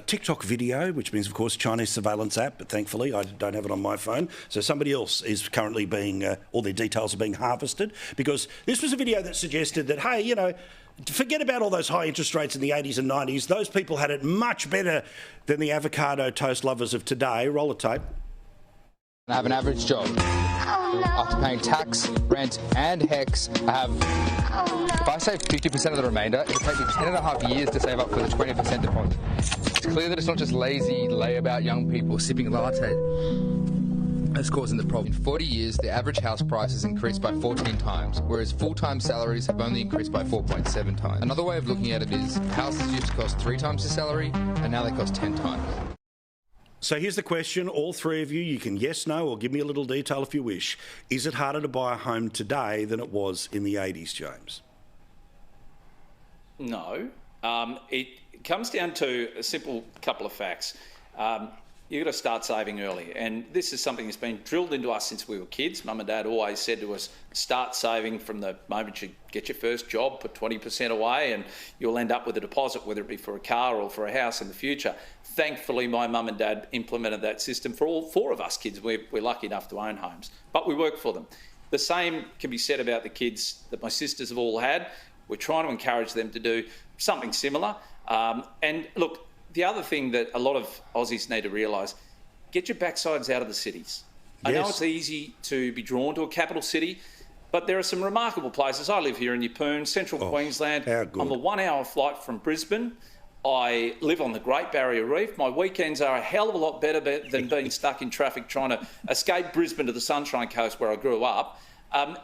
TikTok video, which means, of course, Chinese surveillance app, but thankfully I don't have it on my phone. So somebody else is currently being, all their details are being harvested, because this was a video that suggested that, hey, you know, forget about all those high interest rates in the 80s and 90s. Those people had it much better than the avocado toast lovers of today. Roll the tape. I have an average job. After paying tax, rent and HECS, I have, if I save 50% of the remainder, it'll take me 10.5 years to save up for the 20% deposit. It's clear that it's not just lazy, layabout young people sipping latte that's causing the problem. In 40 years, the average house price has increased by 14 times, whereas full-time salaries have only increased by 4.7 times. Another way of looking at it is, houses used to cost 3 times the salary, and now they cost 10 times. So here's the question, all three of you, you can yes, no, or give me a little detail if you wish. Is it harder to buy a home today than it was in the 80s, James? No. It comes down to a simple couple of facts. You've got to start saving early. And this is something that's been drilled into us since we were kids. Mum and Dad always said to us, start saving from the moment you get your first job, put 20% away and you'll end up with a deposit, whether it be for a car or for a house in the future. Thankfully, my mum and dad implemented that system for all 4 of us kids. We're lucky enough to own homes, but we work for them. The same can be said about the kids that my sisters have all had. We're trying to encourage them to do something similar. And look, the other thing that a lot of Aussies need to realise, get your backsides out of the cities. Yes. I know it's easy to be drawn to a capital city, but there are some remarkable places. I live here in Yeppoon, central Queensland. I'm a 1-hour flight from Brisbane. I live on the Great Barrier Reef. My weekends are a hell of a lot better than being stuck in traffic trying to escape Brisbane to the Sunshine Coast where I grew up.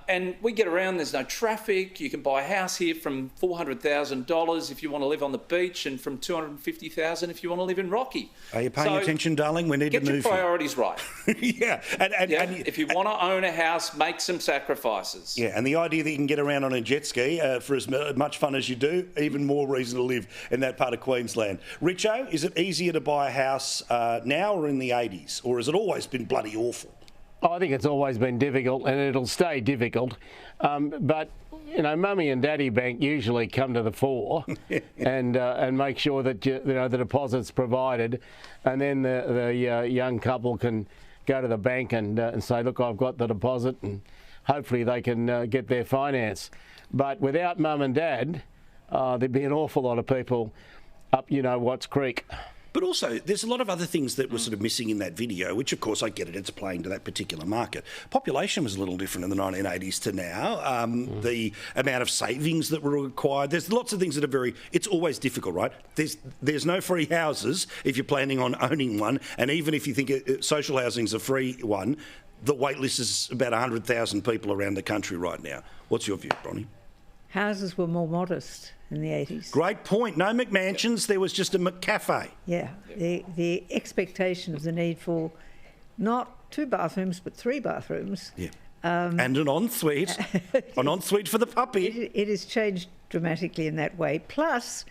And we get around, there's no traffic. You can buy a house here from $400,000 if you want to live on the beach, and from $250,000 if you want to live in Rocky. Are you paying attention, darling? We need to move. Get your priorities right. Yeah. And if you want to own a house, make some sacrifices. Yeah, and the idea that you can get around on a jet ski for as much fun as you do, even more reason to live in that part of Queensland. Richo, is it easier to buy a house now or in the 80s? Or has it always been bloody awful? I think it's always been difficult, and it'll stay difficult. But you know, Mummy and Daddy Bank usually come to the fore and make sure that the deposit's provided, and then the young couple can go to the bank and say, look, I've got the deposit, and hopefully they can get their finance. But without Mum and Dad, there'd be an awful lot of people up what's creek. But also, there's a lot of other things that were sort of missing in that video, which, of course, I get it, it's playing to that particular market. Population was a little different in the 1980s to now. The amount of savings that were required. There's lots of things that are it's always difficult, right? There's no free houses if you're planning on owning one. And even if you think social housing's a free one, the wait list is about 100,000 people around the country right now. What's your view, Bronnie? Houses were more modest in the 80s. Great point. No McMansions, there was just a McCafe. Yeah, the expectation of the need for not 2 bathrooms but 3 bathrooms. Yeah. And an ensuite. An ensuite for the puppy. It has changed dramatically in that way. Plus,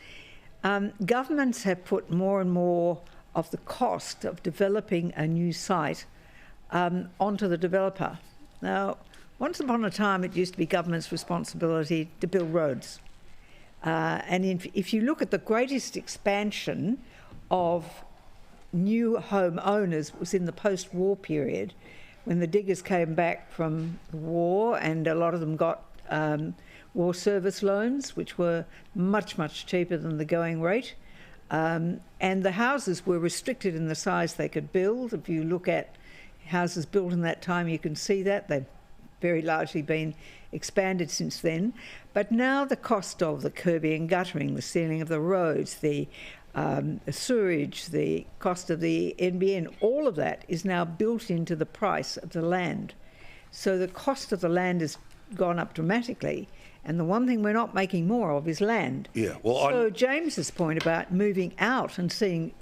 governments have put more and more of the cost of developing a new site onto the developer. Now, once upon a time, it used to be government's responsibility to build roads. And if you look at the greatest expansion of new home owners was in the post-war period, when the diggers came back from the war, and a lot of them got war service loans, which were much, much cheaper than the going rate. And the houses were restricted in the size they could build. If you look at houses built in that time, you can see that. They've very largely been expanded since then. But now the cost of the curbing and guttering, the sealing of the roads, the sewage, the cost of the NBN, all of that is now built into the price of the land. So the cost of the land has gone up dramatically. And the one thing we're not making more of is land. Yeah, well, so James's point about moving out and seeing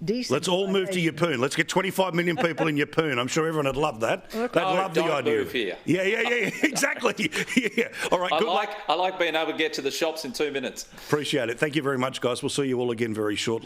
decent. Let's all move to Yeppoon. Let's get 25 million people in Yeppoon. I'm sure everyone would love that. They'd love the idea. Move here. Yeah, exactly. Yeah. All right. I like being able to get to the shops in 2 minutes. Appreciate it. Thank you very much, guys. We'll see you all again very shortly.